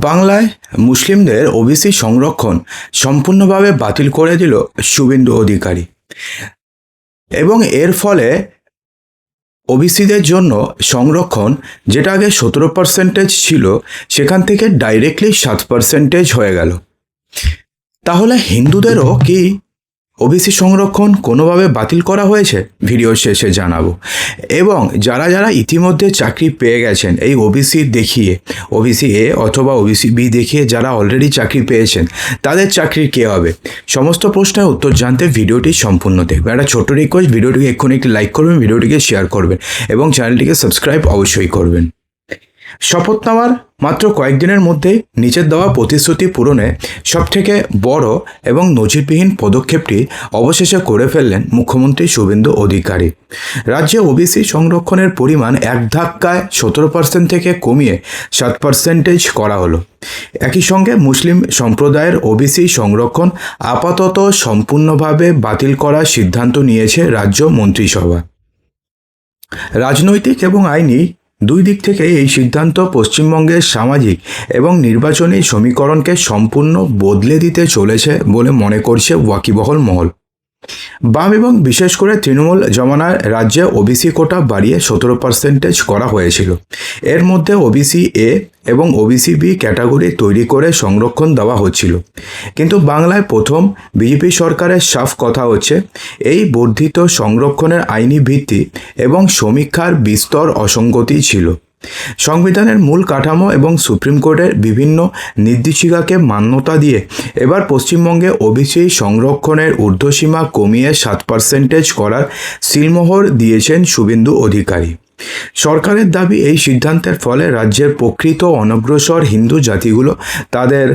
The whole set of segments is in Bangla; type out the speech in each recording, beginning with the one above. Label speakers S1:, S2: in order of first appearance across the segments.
S1: বাংলায় মুসলিমদের ওবিসি সংরক্ষণ সম্পূর্ণভাবে বাতিল করে দিল শুভেন্দু অধিকারী এবং এর ফলে ওবিসিদের জন্য সংরক্ষণ যেটা আগে 17% ছিল সেখান থেকে ডাইরেক্টলি 7% হয়ে গেল। তাহলে হিন্দুদেরও কি ওবিসি সংরক্ষণ কোনোভাবে বাতিল করা হয়েছে? ভিডিও শেষে জানাবো। এবং যারা যারা ইতিমধ্যে চাকরি পেয়ে গেছেন এই ওবিসি দেখিয়ে, ওবিসি এ অথবা ওবিসি বি দেখিয়ে যারা অলরেডি চাকরি পেয়েছেন তাদের চাকরির কী হবে, সমস্ত প্রশ্নের উত্তর জানতে ভিডিওটি সম্পূর্ণ দেখবেন। একটা ছোট্ট রিকোয়েস্ট, ভিডিওটিকে এক্ষুনি একটি লাইক করবেন, ভিডিওটিকে শেয়ার করবেন এবং চ্যানেলটিকে সাবস্ক্রাইব অবশ্যই করবেন। শপথ নেওয়ার মাত্র কয়েকদিনের মধ্যেই নিচের দেওয়া প্রতিশ্রুতি পূরণে সবথেকে বড় এবং নজিরবিহীন পদক্ষেপটি অবশেষে করে ফেললেন মুখ্যমন্ত্রী শুভেন্দু অধিকারী। রাজ্যে ওবিসি সংরক্ষণের পরিমাণ এক ধাক্কায় 17% থেকে কমিয়ে 7% করা হলো। একই সঙ্গে মুসলিম সম্প্রদায়ের ওবিসি সংরক্ষণ আপাতত সম্পূর্ণভাবে বাতিল করার সিদ্ধান্ত নিয়েছে রাজ্য মন্ত্রিসভা। রাজনৈতিক এবং আইনি দুই দিক থেকে এই সিদ্ধান্ত পশ্চিমবঙ্গের সামাজিক এবং নির্বাচনী সমীকরণকে সম্পূর্ণ বদলে দিতে চলেছে বলে মনে করছে ওয়াকিবহল মহল। বাম এবং বিশেষ করে তৃণমূল জমানায় রাজ্যে ওবিসি কোটা বাড়িয়ে 17% করা হয়েছিল। এর মধ্যে ওবিসি এ এবং ওবিসি বি ক্যাটাগরি তৈরি করে সংরক্ষণ দেওয়া হচ্ছিল। কিন্তু বাংলায় প্রথম বিজেপি সরকারের সাফ কথা হচ্ছে এই বর্ধিত সংরক্ষণের আইনি ভিত্তি এবং সমীক্ষার বিস্তর অসঙ্গতি ছিল। সংবিধানের মূল কাঠামো এবং সুপ্রিম কোর্টের বিভিন্ন নির্দেশিকাকে মান্যতা দিয়ে এবার পশ্চিমবঙ্গে ওবিসি সংরক্ষণের ঊর্ধ্বসীমা কমিয়ে 7% করার সিলমোহর দিয়েছেন শুভেন্দু অধিকারী। সরকারের দাবি এই সিদ্ধান্তের ফলে রাজ্যের প্রকৃত অনগ্রসর হিন্দু জাতিগুলো তাদের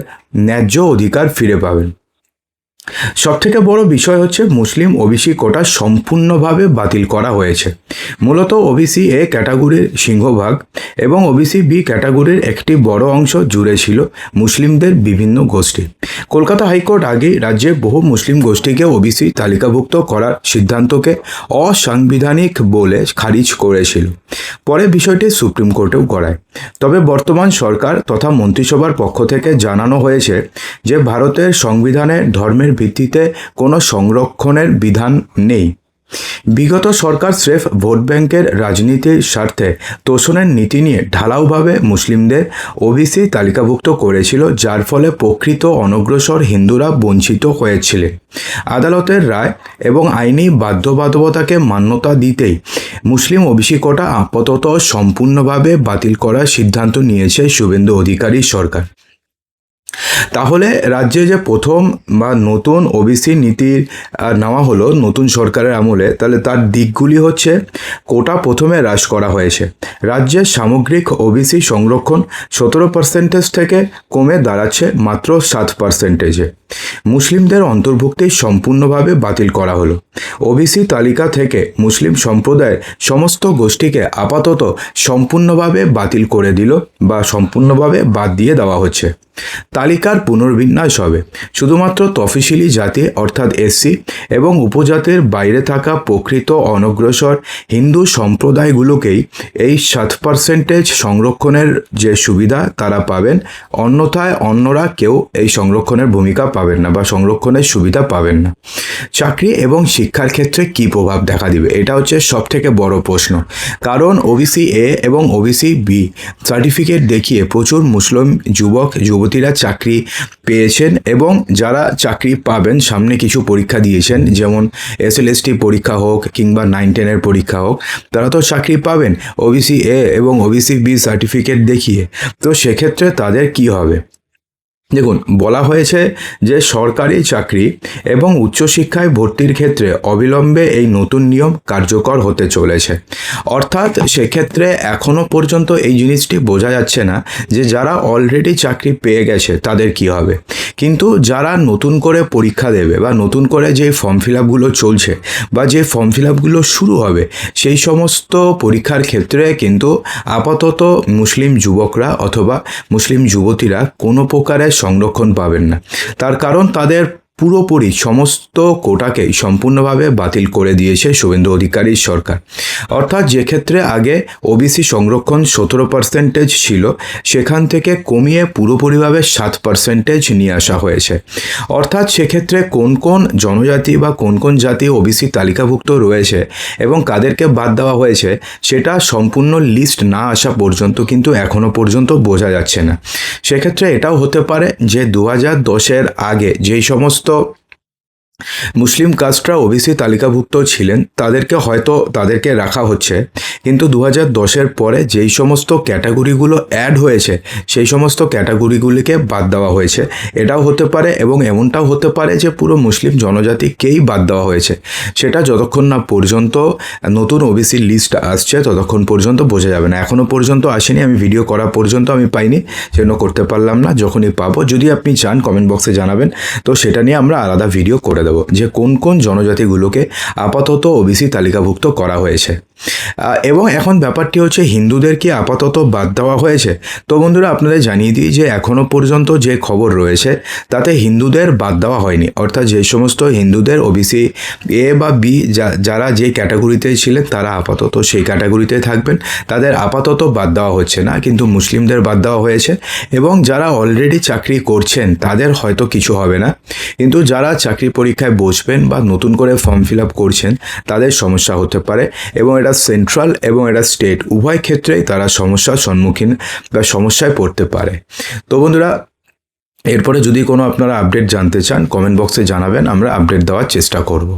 S1: ন্যায্য অধিকার ফিরে পাবেন। সবথেকে বড় বিষয় হচ্ছে মুসলিম ওবিসি কোটা সম্পূর্ণভাবে বাতিল করা হয়েছে। মূলত ওবিসি এ ক্যাটাগরির সিংহভাগ এবং ওবিসি বি ক্যাটাগরির একটি বড় অংশ জুড়ে ছিল মুসলিমদের বিভিন্ন গোষ্ঠী। কলকাতা হাইকোর্ট আগে রাজ্যের বহু মুসলিম গোষ্ঠীকে ওবিসি তালিকাভুক্ত করার সিদ্ধান্তকে অসাংবিধানিক বলে খারিজ করেছিল। পরে বিষয়টি সুপ্রিম কোর্টেও গড়ায়। তবে বর্তমান সরকার তথা মন্ত্রিসভার পক্ষ থেকে জানানো হয়েছে যে ভারতের সংবিধানে ধর্মের ভিত্তিতে কোনো সংরক্ষণের বিধান নেই। বিগত সরকার স্রেফ ভোট ব্যাংকের রাজনীতির স্বার্থে তোষণের নীতি নিয়ে ঢালাওভাবে মুসলিমদের ওবিসি তালিকাভুক্ত করেছিল, যার ফলে প্রকৃত অনগ্রসর হিন্দুরা বঞ্চিত হয়েছিলেন। আদালতের রায় এবং আইনি বাধ্যবাধকতাকে মান্যতা দিতেই মুসলিম ওবিসি কোটা আপাতত সম্পূর্ণভাবে বাতিল করার সিদ্ধান্ত নিয়েছে শুভেন্দু অধিকারী সরকার। তাহলে রাজ্যে যে প্রথম বা নতুন ওবিসি নীতির নেওয়া হলো নতুন সরকারের আমলে, তাহলে তার দিকগুলি হচ্ছে কোটা প্রথমে হ্রাস করা হয়েছে। রাজ্যের সামগ্রিক ওবিসি সংরক্ষণ 17% থেকে কমে দাঁড়াচ্ছে মাত্র 7%। মুসলিমদের অন্তর্ভুক্তি সম্পূর্ণভাবে বাতিল করা হলো। ওবিসি তালিকা থেকে মুসলিম সম্প্রদায়ের সমস্ত গোষ্ঠীকে আপাতত সম্পূর্ণভাবে বাতিল করে দিল বা সম্পূর্ণভাবে বাদ দিয়ে দেওয়া হচ্ছে। তালিকার পুনর্বিন্যাস হবে। শুধুমাত্র তফসিলি জাতি অর্থাৎ এসসি এবং উপজাতির বাইরে থাকা প্রকৃত অনগ্রসর হিন্দু সম্প্রদায়গুলোকেই এই 7% সংরক্ষণের যে সুবিধা তারা পাবেন, অন্যথায় অন্যরা কেউ এই সংরক্ষণের ভূমিকা পাবেন না বা সংরক্ষণের সুবিধা পাবেন না। চাকরি এবং শিক্ষার ক্ষেত্রে কী প্রভাব দেখা দিবে, এটা হচ্ছে সবথেকে বড় প্রশ্ন। কারণ ওবিসি এ এবং ওবিসি বি সার্টিফিকেট দেখিয়ে প্রচুর মুসলিম যুবক যুবতীরা চাকরি পেয়েছেন এবং যারা চাকরি পাবেন সামনে কিছু পরীক্ষা দিয়েছেন, যেমন SLST পরীক্ষা হোক কিংবা 9-10 পরীক্ষা হোক, তারা তো চাকরি পাবেন ওবিসি এ এবং ওবিসি বি সার্টিফিকেট দেখিয়ে। তো সেক্ষেত্রে তাদের কি হবে? দেখুন, বলা হয়েছে যে সরকারি চাকরি এবং উচ্চশিক্ষায় ভর্তির ক্ষেত্রে অবিলম্বে এই নতুন নিয়ম কার্যকর হতে চলেছে। অর্থাৎ সেক্ষেত্রে এখনও পর্যন্ত এই জিনিসটি বোঝা যাচ্ছে না যে যারা অলরেডি চাকরি পেয়ে গেছে তাদের কি হবে, কিন্তু যারা নতুন করে পরীক্ষা দেবে বা নতুন করে যে ফর্ম ফিল আপগুলো চলছে বা যে ফর্ম ফিল আপগুলো শুরু হবে সেই সমস্ত পরীক্ষার ক্ষেত্রে কিন্তু আপাতত মুসলিম যুবকরা অথবা মুসলিম যুবতীরা কোনো প্রকারের সংরক্ষণ পাবেন না। তার কারণ তাদের পুরোপুরি সমস্ত কোটাকেই সম্পূর্ণভাবে বাতিল করে দিয়েছে শুভেন্দু অধিকারীর সরকার। অর্থাৎ যে ক্ষেত্রে আগে ওবিসি সংরক্ষণ 17% ছিল, সেখান থেকে কমিয়ে পুরোপুরিভাবে 7% নিয়ে আসা হয়েছে। অর্থাৎ সেক্ষেত্রে কোন কোন জনজাতি বা কোন কোন জাতি ওবিসি তালিকাভুক্ত রয়েছে এবং কাদেরকে বাদ দেওয়া হয়েছে সেটা সম্পূর্ণ লিস্ট না আসা পর্যন্ত কিন্তু এখনও পর্যন্ত বোঝা যাচ্ছে না। সেক্ষেত্রে এটাও হতে পারে যে 2010-এর আগে যেই সমস্ত মুসলিম কাস্টরা ওবিসি তালিকাভুক্ত ছিলেন তাদেরকে রাখা হচ্ছে, কিন্তু 2010-এর পরে যেই সমস্ত ক্যাটাগরিগুলো অ্যাড হয়েছে সেই সমস্ত ক্যাটাগরিগুলিকে বাদ দেওয়া হয়েছে। এটাও হতে পারে এবং এমনটাও হতে পারে যে পুরো মুসলিম জনজাতিকেই বাদ দেওয়া হয়েছে। সেটা যতক্ষণ না পর্যন্ত নতুন ওবিসি লিস্ট আসছে ততক্ষণ পর্যন্ত বোঝা যাবে না। এখনও পর্যন্ত আসেনি, আমি ভিডিও করা পর্যন্ত আমি পাইনি, সেজন্য করতে পারলাম না। যখনই পাবো, যদি আপনি চান কমেন্ট বক্সে জানাবেন, তো সেটা নিয়ে আমরা আলাদা ভিডিও করে দেবো যে কোন কোন জনজাতিগুলোকে আপাতত ওবিসি তালিকাভুক্ত করা হয়েছে। এবং এখন ব্যাপারটি হচ্ছে হিন্দুদের কি আপাতত বাদ দেওয়া হয়েছে? তো বন্ধুরা, আপনাদের জানিয়ে দিই যে এখনও পর্যন্ত যে খবর রয়েছে তাতে হিন্দুদের বাদ দেওয়া হয়নি। অর্থাৎ যে সমস্ত হিন্দুদের ওবিসি এ বা বি যারা যে ক্যাটাগরিতে ছিলেন তারা আপাতত সেই ক্যাটাগরিতে থাকবেন, তাদের আপাতত বাদ দেওয়া হচ্ছে না। কিন্তু মুসলিমদের বাদ দেওয়া হয়েছে এবং যারা অলরেডি চাকরি করছেন তাদের হয়তো কিছু হবে না, কিন্তু যারা চাকরি পরীক্ষায় বসবেন বা নতুন করে ফর্ম ফিল আপ করছেন তাদের সমস্যা হতে পারে। এবং এটা সেন্ট্রাল এবং এটা স্টেট উভয় ক্ষেত্রেই তারা সমস্যার সম্মুখীন বা সমস্যায় পড়তে পারে। তো বন্ধুরা, এরপরে যদি কোনো আপনারা আপডেট জানতে চান কমেন্ট বক্সে জানাবেন, আমরা আপডেট দেওয়ার চেষ্টা করব।